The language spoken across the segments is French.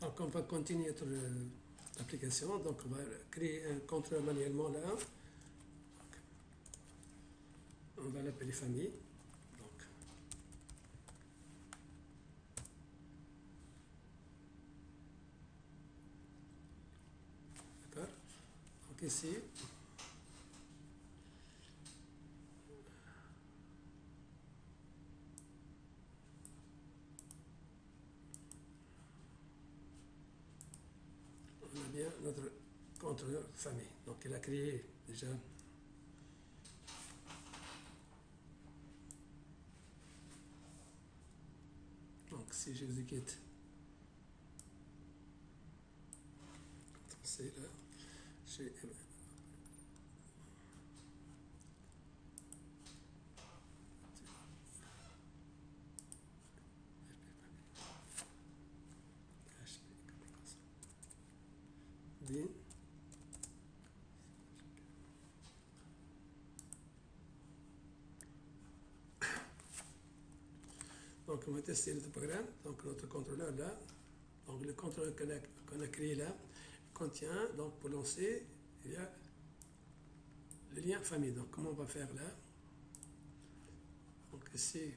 Donc, on va continuer l'application. Donc, on va créer un contrôleur manuellement là. Donc, on va l'appeler famille. Donc, d'accord. Donc, ici, on a bien notre contrôleur famille. Donc, il a créé déjà. Donc, si j'exécute, c'est là, j'ai bien. Donc, on va tester notre programme. Donc, notre contrôleur là. Donc, le contrôleur qu'on a créé là contient, donc pour lancer, il y a le lien famille. Donc, comment on va faire là? Donc, ici,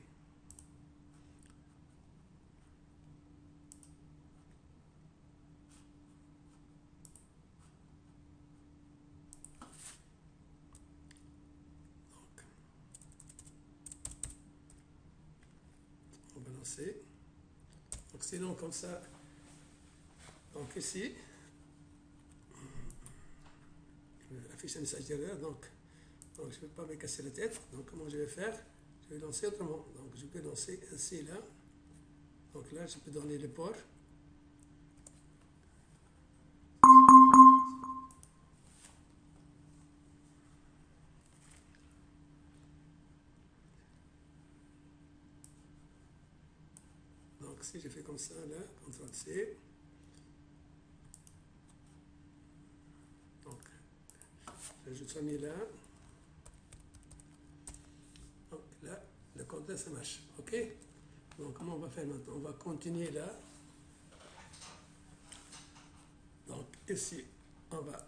donc, on va lancer. Donc, sinon, comme ça, donc ici, affiche un message d'erreur. Donc, je ne vais pas me casser la tête. Donc, comment je vais faire? Je vais lancer autrement. Donc, je peux lancer ainsi là. Donc là, je peux donner le port. Donc, si je fais comme ça là, CTRL-C. Donc, j'ajoute famille là. Donc là, le compteur, ça marche. OK? Donc, comment on va faire maintenant? On va continuer là. Donc, ici, on va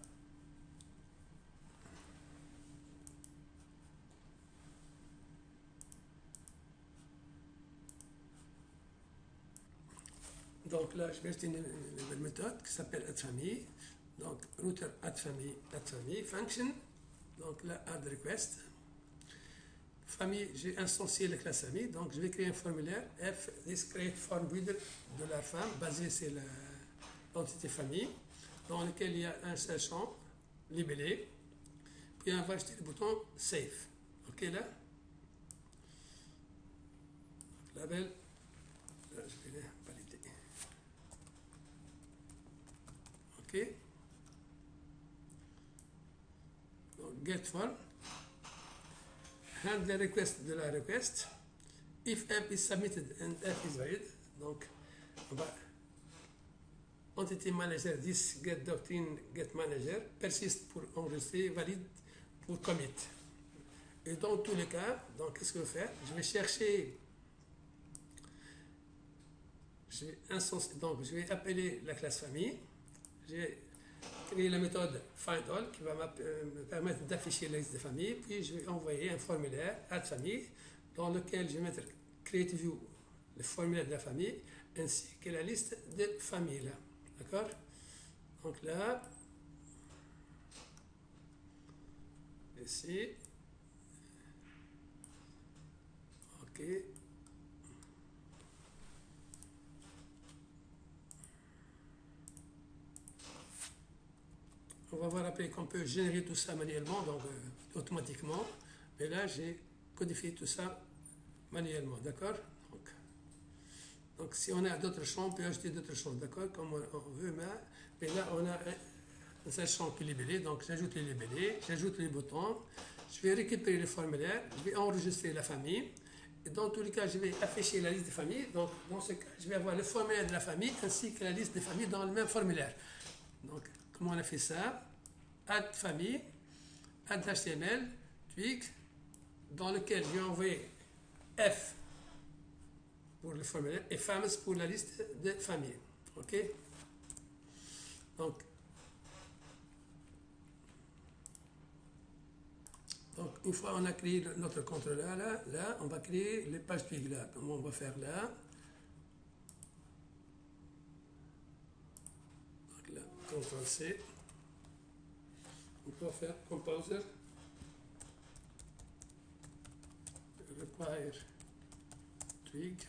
donc là, je vais ajouter une nouvelle méthode qui s'appelle add-famille. Donc, router add-famille, function. Donc là, add request. Famille, j'ai instancié la classe famille. Donc, je vais créer un formulaire F discrete form builder de la femme basé sur l'entité famille, dans lequel il y a un seul champ libellé. Puis, on va ajouter le bouton save. OK là? Label. Là, je vais valider. OK. Donc, get form. Handle request de la request. If app is submitted and app is valid. Donc, on va entity manager, this get doctrine, get manager, persiste pour enregistrer, valide pour commit. Et dans tous les cas, donc qu'est-ce que je vais faire? Je vais chercher, donc je vais appeler la classe famille, je vais créer la méthode findAll qui va me permettre d'afficher la liste de familles, puis je vais envoyer un formulaire add famille dans lequel je vais mettre create view, le formulaire de la famille, ainsi que la liste de familles là. D'accord? Donc là, ici, OK. On va voir après qu'on peut générer tout ça manuellement, donc automatiquement. Mais là, j'ai codifié tout ça manuellement, d'accord? Donc, si on a d'autres champs, on peut ajouter d'autres champs, d'accord? Comme on veut, mais là, on a un seul champ qui est libellé, donc j'ajoute les libellés, j'ajoute les boutons, je vais récupérer le formulaire, je vais enregistrer la famille, et dans tous les cas, je vais afficher la liste des familles, donc dans ce cas, je vais avoir le formulaire de la famille ainsi que la liste des familles dans le même formulaire. Donc, comment on a fait ça? Add famille, add HTML, tweak, dans lequel je vais envoyer F pour le formulaire et FAMS pour la liste de familles. OK? Donc, une fois on a créé notre contrôleur, là, on va créer les pages Twig là. Comment on va faire là? Donc là, CTRL-C. On va faire Composer. Require Twig.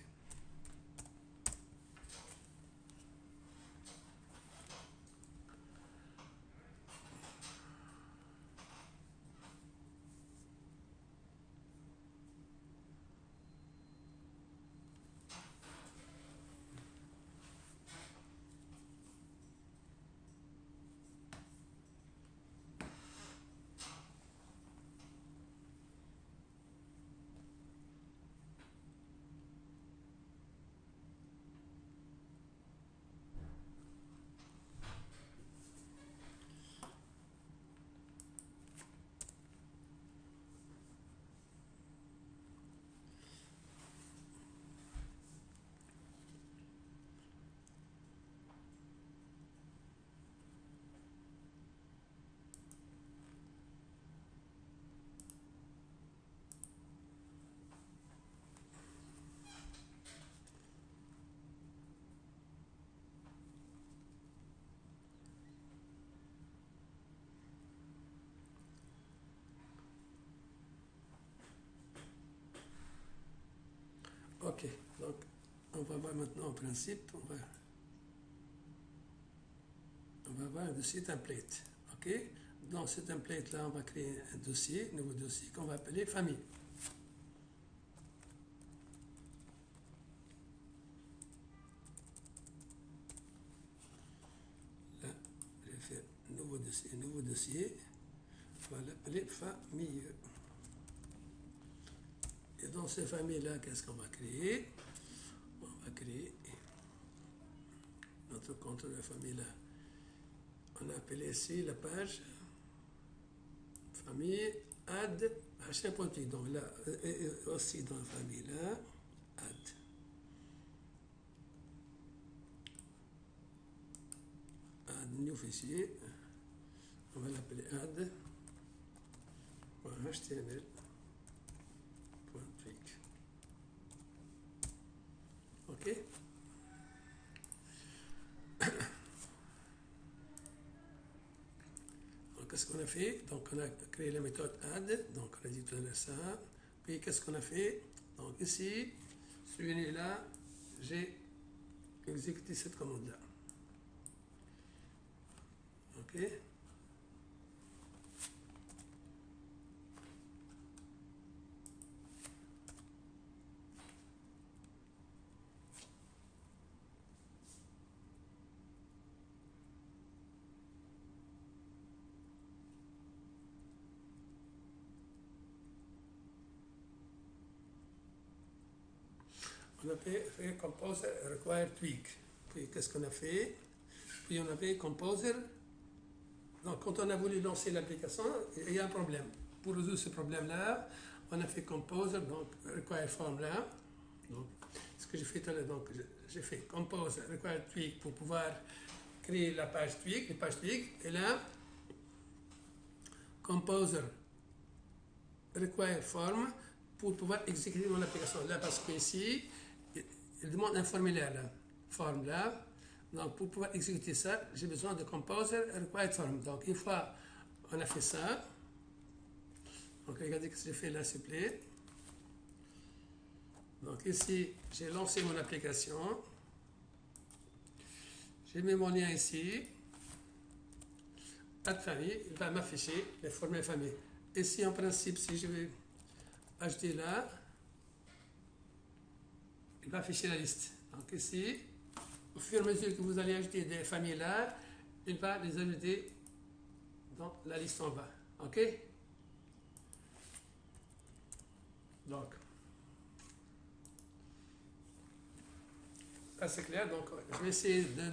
Ok, donc on va voir maintenant en principe, on va voir un dossier template. Ok, dans ce template là, on va créer un dossier, un nouveau dossier qu'on va appeler famille. Là, je vais faire un nouveau dossier, on va l'appeler famille. Et dans ces familles-là, qu'est-ce qu'on va créer? On va créer notre compte de famille là. On a appelé ici la page famille add h1.8. Donc là, aussi dans la famille là, add new fichier. On va l'appeler add.html. Ok. Donc, qu'est-ce qu'on a fait? Donc, on a créé la méthode add. Donc, on a dit tout à l'heure ça. Puis, qu'est-ce qu'on a fait? Donc, ici, celui-là, j'ai exécuté cette commande-là. Ok. On a fait Composer Require Tweak. Puis qu'est-ce qu'on a fait? Puis on a fait Composer. Donc quand on a voulu lancer l'application, il y a un problème. Pour résoudre ce problème-là, on a fait Composer, donc Require Form là. Donc, ce que j'ai fait tout à l'heure, donc j'ai fait Composer Require Tweak pour pouvoir créer la page Tweak, les pages Tweak. Et là, Composer Require Form pour pouvoir exécuter mon application. Là, parce qu'ici, il demande un formulaire là, form là. Donc pour pouvoir exécuter ça, j'ai besoin de Composer Required Form. Donc une fois on a fait ça, donc regardez ce que j'ai fait là s'il vous plaît. Donc ici, j'ai lancé mon application. J'ai mis mon lien ici. Add famille, il va m'afficher les formulaires famille. Ici en principe, si je vais ajouter là, il va afficher la liste. Donc ici, au fur et à mesure que vous allez ajouter des familles là, il va les ajouter dans la liste en bas. Ok? Donc, là c'est clair. Donc, je vais essayer de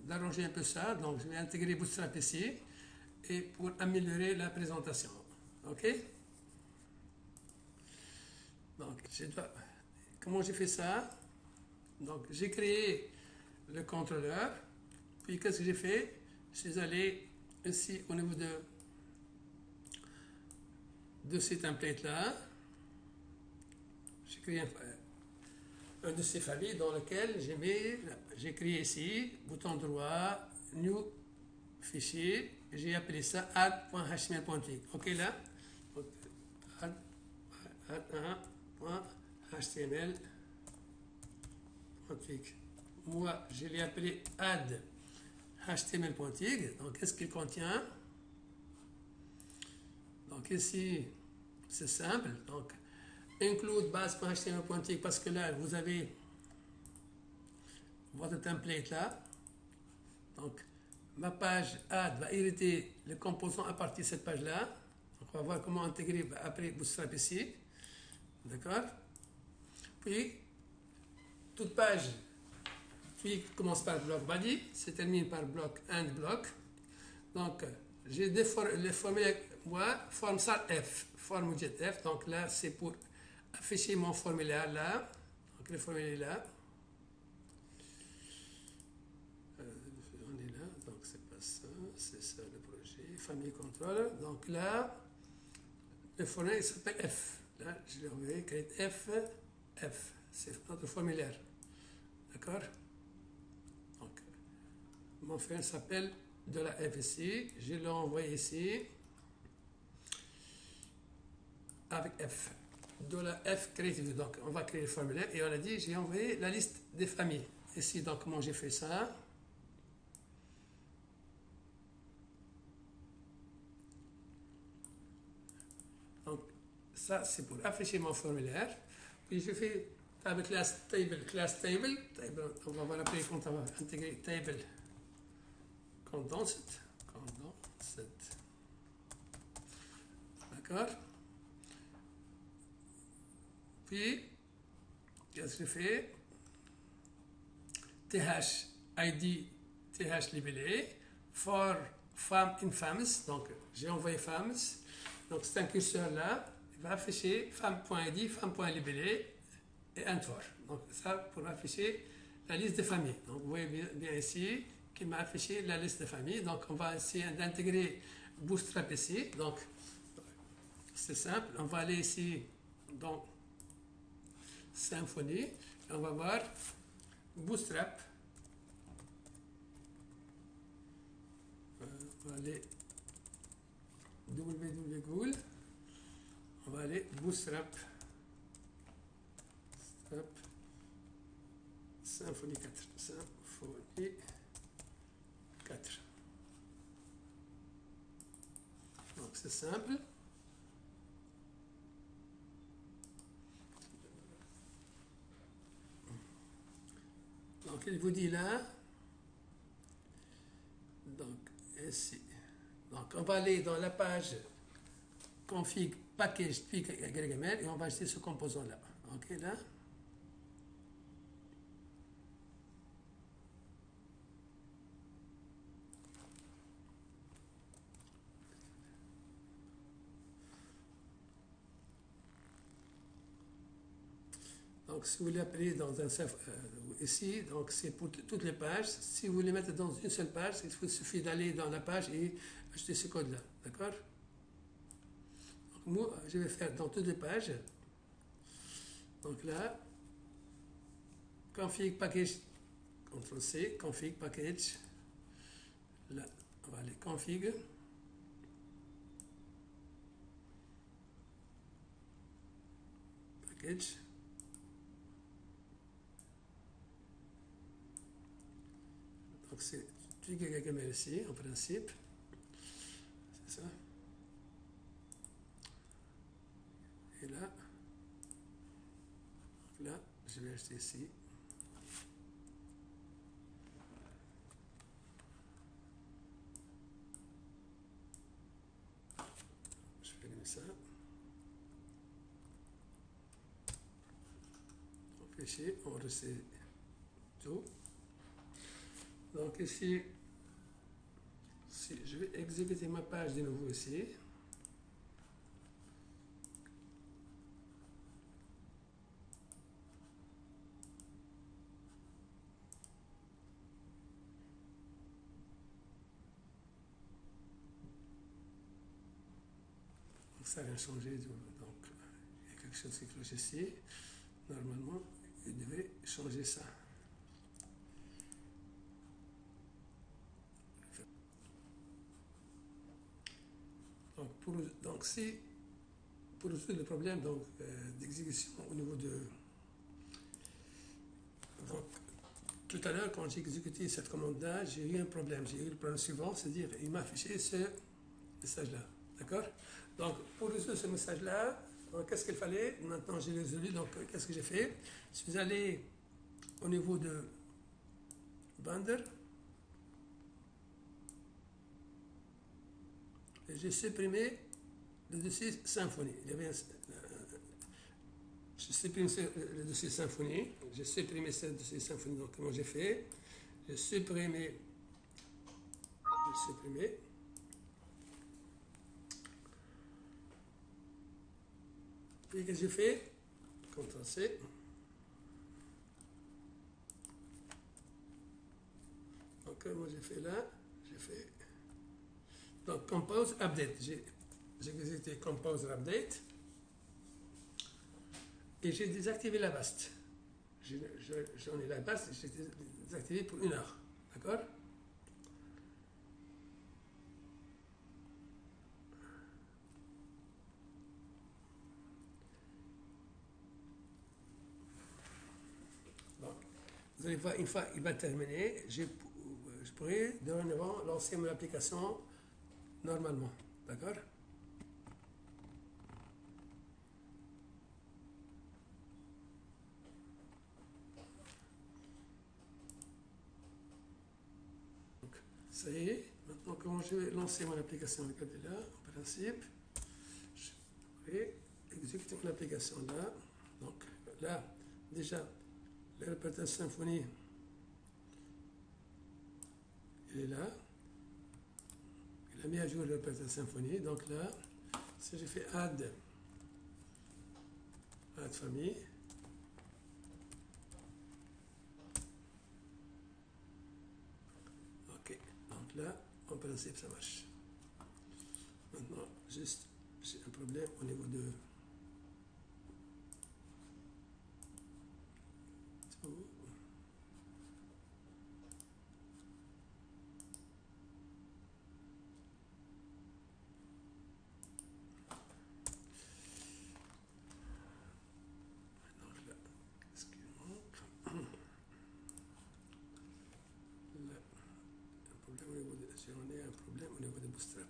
d'arranger un peu ça. Donc, je vais intégrer Bootstrap ici et pour améliorer la présentation. Ok? Donc, comment j'ai fait ça? Donc, j'ai créé le contrôleur. Puis qu'est-ce que j'ai fait? Je suis allé ici au niveau de ces templates-là. J'ai créé un de ces familles dans lequel j'ai créé ici, bouton droit, New Fichier, j'ai appelé ça add.html.twig. OK là? add.html.twig. Moi, je l'ai appelé add.html.twig. Donc, qu'est-ce qu'il contient? Donc, ici, c'est simple. Donc, include base.html.twig parce que là, vous avez votre template là. Donc, ma page add va hériter les composants à partir de cette page-là. Donc, on va voir comment intégrer après Bootstrap ici. D'accord? Puis, toute page qui commence par bloc body, se termine par bloc end bloc. Donc, j'ai les formulaires, moi, forme ça F, forme widget F. Donc là, c'est pour afficher mon formulaire là. Donc, le formulaire là. On est là, donc c'est pas ça, c'est ça le projet, famille contrôle. Donc là, le formulaire s'appelle F. Là, je l'ai envoyé, create F, F. C'est notre formulaire. D'accord? Donc, mon frère s'appelle de la F ici. Je l'ai envoyé ici avec F. De la F creative. Donc, on va créer le formulaire et on a dit, j'ai envoyé la liste des familles. Ici, donc, comment j'ai fait ça? Donc, ça, c'est pour afficher mon formulaire. Puis, je fais avec class table, on va voir après quand on va intégrer table condensed. D'accord? Puis, qu'est-ce que je fais? TH ID, TH libellé, for femme infamous, donc j'ai envoyé famous, donc c'est un curseur là, il va afficher femme.id, femme.libellé et un for. Donc ça pour afficher la liste de familles. Donc vous voyez bien ici qu'il m'a affiché la liste de familles. Donc on va essayer d'intégrer Bootstrap ici. Donc c'est simple, on va aller ici dans Symfony, on va voir Bootstrap. On va aller www. On va aller Bootstrap. Symfony 4. Symfony 4. Donc c'est simple. Donc il vous dit là. Donc ici. Donc on va aller dans la page config package twig YML et on va acheter ce composant là. Ok là. Donc, si vous l'appelez dans un ici, donc c'est pour toutes les pages. Si vous voulez mettre dans une seule page, il suffit d'aller dans la page et acheter ce code-là. D'accord? Donc, moi, je vais faire dans toutes les pages. Donc là, config package, CTRL-C, config package. Là, on va aller config. Package. Donc c'est twig YML ici, en principe. C'est ça. Et là, je vais acheter ici. Je vais allumer ça. Donc fichier, on reçoit tout. Donc ici, si je vais exécuter ma page de nouveau ici. ça n'a rien changé. Donc, il y a quelque chose qui cloche ici. Normalement, il devait changer ça. Donc si, pour résoudre le problème d'exécution au niveau de... Donc, tout à l'heure, quand j'ai exécuté cette commande-là, j'ai eu un problème. J'ai eu le problème suivant, c'est-à-dire il m'a affiché ce message-là. D'accord? Donc, pour résoudre ce message-là, qu'est-ce qu'il fallait? Maintenant, j'ai résolu. Donc, qu'est-ce que j'ai fait? Je suis allé au niveau de Bander et j'ai supprimé le dossier Symfony. Il y avait j'ai supprimé le dossier Symfony. J'ai supprimé ce dossier Symfony. Donc, comment j'ai fait? J'ai supprimé. Puis, qu'est-ce que j'ai fait? Ctrl-C. Donc, comment j'ai fait là? J'ai fait. Donc, Compose Update. J'ai exécuté Compose Update. Et j'ai désactivé la BAST. J'en ai la BAST, j'ai désactivé pour 1 heure. D'accord? Donc, vous allez voir, une fois qu'il va terminer, je pourrai dorénavant lancer mon application normalement. D'accord? Ça y est, maintenant comment je vais lancer mon application? Regardez là, en principe, je vais exécuter mon application là. Donc là, déjà, le répertoire Symfony, il est là. Il a mis à jour le répertoire Symfony. Donc là, si je fais add famille, ok, donc là, en principe, ça marche. Maintenant, juste, j'ai un problème au niveau de... On a un problème au niveau de Bootstrap.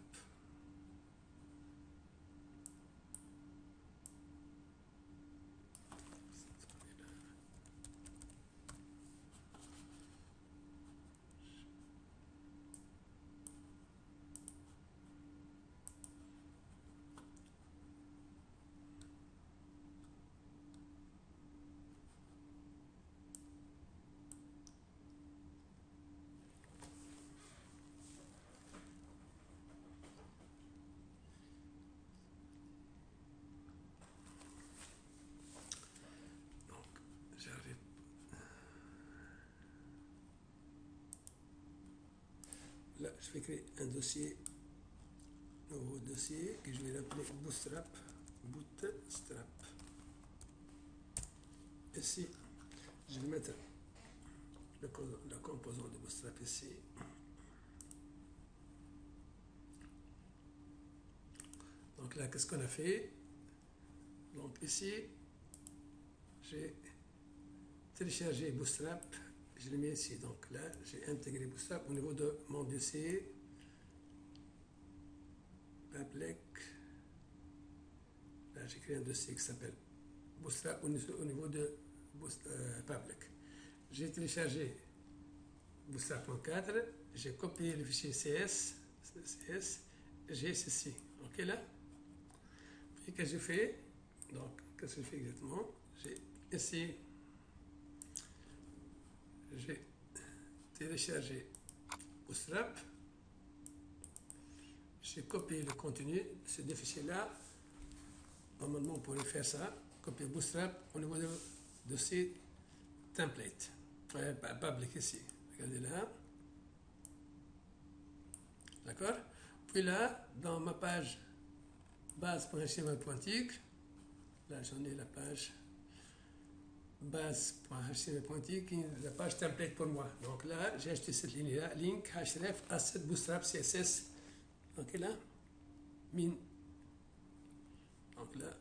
Là, je vais créer un dossier, nouveau dossier, que je vais l'appeler Bootstrap. Ici, je vais mettre la composante de Bootstrap ici. Donc là, qu'est-ce qu'on a fait? Donc ici, j'ai téléchargé Bootstrap. Je le mets ici. Donc là, j'ai intégré Bootstrap au niveau de mon dossier. Public. Là, j'ai créé un dossier qui s'appelle Bootstrap au niveau de Public. J'ai téléchargé Bootstrap.4. J'ai copié le fichier CS. J'ai ceci. OK là? Puis qu'est-ce que j'ai fait? Donc, qu'est-ce que j'ai fait exactement? J'ai ici. J'ai téléchargé Bootstrap, j'ai copié le contenu de ces deux fichiers-là. Normalement, on pourrait faire ça, copier Bootstrap au niveau de dossier template, public ici. Regardez là. D'accord? Puis là, dans ma page base.html pointique. Là, j'en ai la page base.html pointique, la page template pour moi. Donc là, j'ai acheté cette ligne-là, link href asset bootstrap css. Donc là, min. Donc là,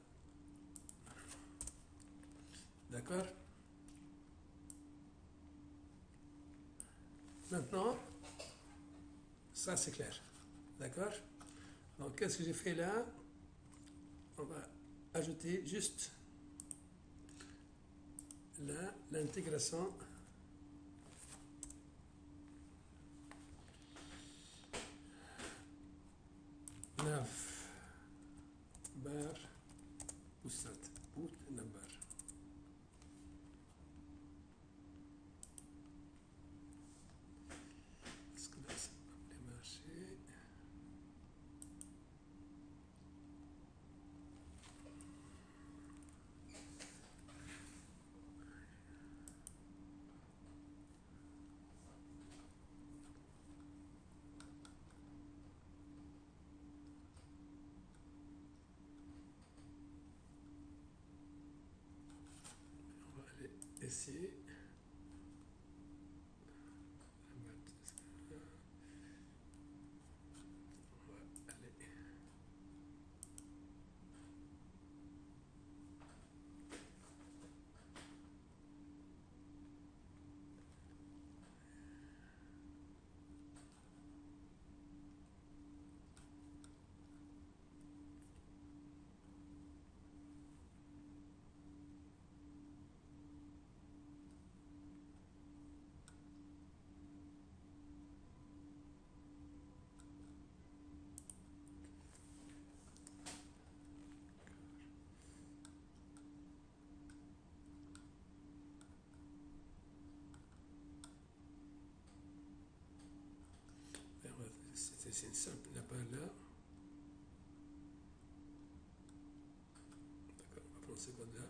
d'accord. Maintenant, ça c'est clair. D'accord. Donc qu'est-ce que j'ai fait là? On va ajouter juste là l'intégration nav bar bootstrap boot number. Est-ce que là ça peut marcher? On va aller ici. C'est une simple, la page là. D'accord, on va prendre ce code là.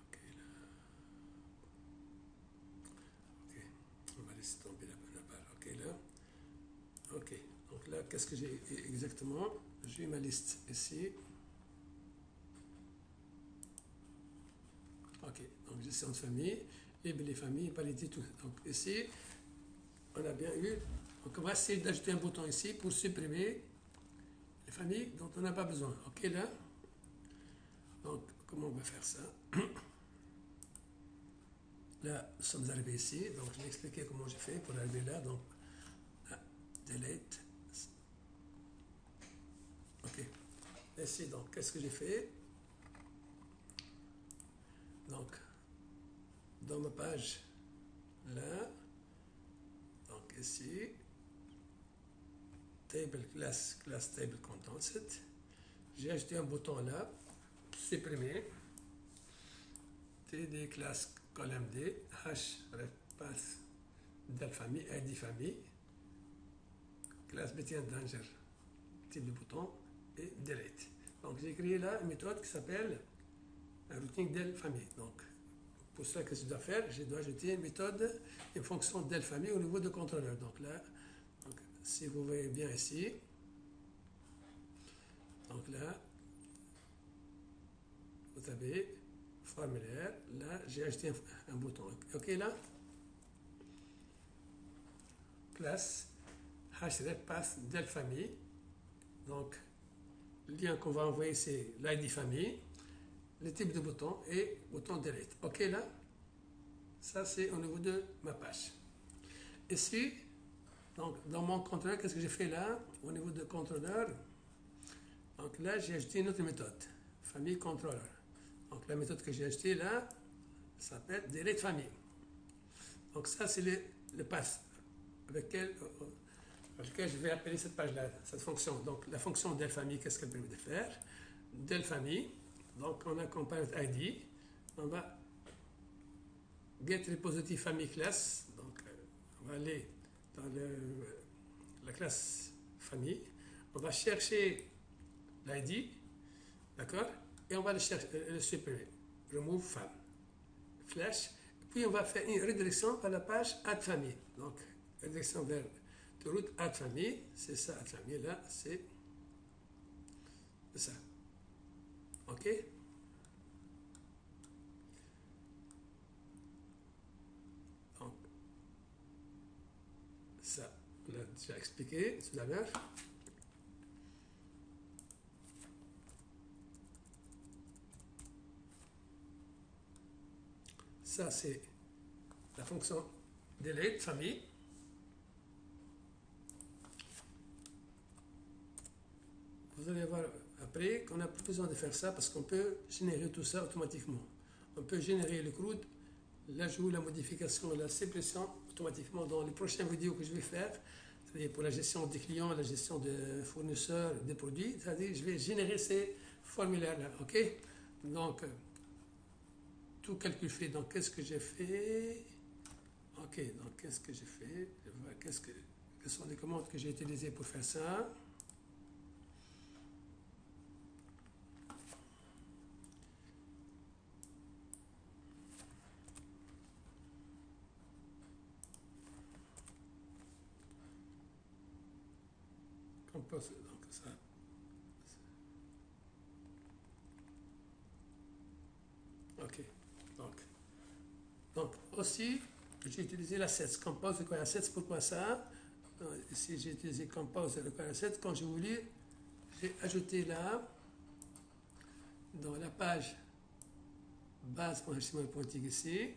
Ok, là. Ok, on va laisser tomber la page. Ok, là. Ok, donc là, qu'est-ce que j'ai exactement? J'ai ma liste ici. Ok, donc gestion de famille, et les familles, palette, tout. Donc ici, on a bien eu. Donc on va essayer d'ajouter un bouton ici pour supprimer les familles dont on n'a pas besoin. Ok, là. Donc, comment on va faire ça? Là, nous sommes arrivés ici. Donc, je vais expliquer comment j'ai fait pour arriver là. Donc, là, delete. Ok. Ici, donc, qu'est-ce que j'ai fait? Donc, dans ma page, là, donc ici, table class table content set. J'ai ajouté un bouton là, supprimer, td class column d, href path del famille, id famille, class btn danger, type de bouton, et delete. Donc j'ai créé là une méthode qui s'appelle un routing del famille. Donc pour ça, qu'est-ce que je dois faire? Je dois ajouter une méthode, une fonction del famille au niveau de contrôleur. Donc là, donc, si vous voyez bien ici, donc là, vous avez formulaire. Là, j'ai ajouté un bouton. OK, là, classe href path del famille. Donc, le lien qu'on va envoyer, c'est l'ID famille, le type de bouton et bouton delete. OK, là, ça, c'est au niveau de ma page. Ici, donc, dans mon contrôleur, qu'est-ce que j'ai fait là? Au niveau de contrôleur, donc là, j'ai ajouté une autre méthode, famille controller. Donc, la méthode que j'ai ajoutée là s'appelle delete famille. Donc, ça, c'est le path avec lequel je vais appeler cette page-là, cette fonction. Donc, la fonction del famille, qu'est-ce qu'elle permet de faire? Del famille, donc on a component ID, on va get repository family class, donc on va aller dans la classe famille, on va chercher l'ID, d'accord? et on va le supprimer. Remove femme. Flèche. Puis on va faire une redirection vers la page Add famille. Donc, redirection vers de route Add famille. C'est ça, Add famille. Là, c'est ça. OK? Donc, ça, on l'a déjà expliqué tout à l'heure. Ça, c'est la fonction delete famille. Vous allez voir après qu'on n'a plus besoin de faire ça parce qu'on peut générer tout ça automatiquement. On peut générer le CRUD, l'ajout, la modification et la suppression automatiquement dans les prochaines vidéos que je vais faire. C'est-à-dire pour la gestion des clients, la gestion des fournisseurs, des produits. C'est-à-dire je vais générer ces formulaires-là. OK? Donc, tout calcul fait. Donc, qu'est-ce que j'ai fait? OK, donc qu'est-ce que j'ai fait? Je vois quelles sont les commandes que j'ai utilisées pour faire ça. Compose, donc ça. OK, donc aussi, j'ai utilisé la 7, compose require 7, pourquoi ça? Ici, j'ai utilisé compose require 7, quand j'ai voulu, j'ai ajouté là, dans la page base.html.tig ici,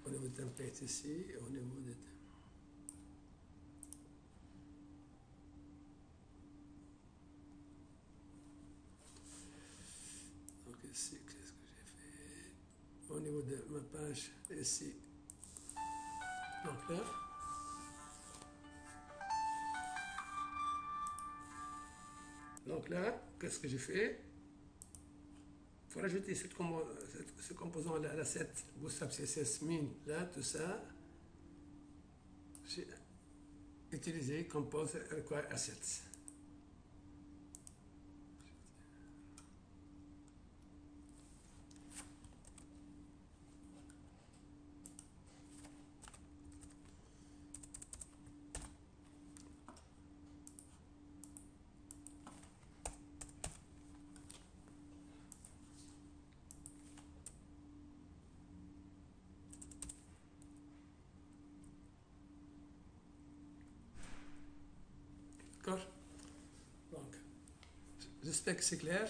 au niveau de template ici, au niveau de ici, qu'est-ce que j'ai fait? Au niveau de ma page ici, donc là, qu'est-ce que j'ai fait? Pour ajouter ce composant-là, la 7, Bootstrap CSS min, là, tout ça, j'ai utilisé compose require assets. D'accord? Donc, j'espère que c'est clair.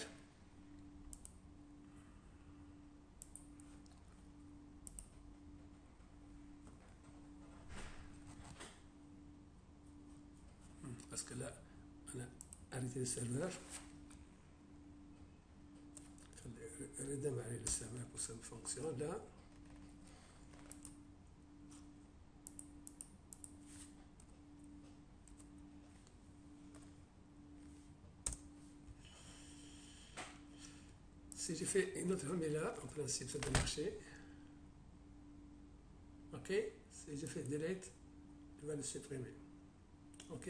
Parce que là, on a arrêté le serveur. Il faut redémarrer le serveur pour que ça fonctionne là. Si j'ai fait une autre formule là, en principe ça doit marcher. OK? Si je fais delete, je vais le supprimer. OK?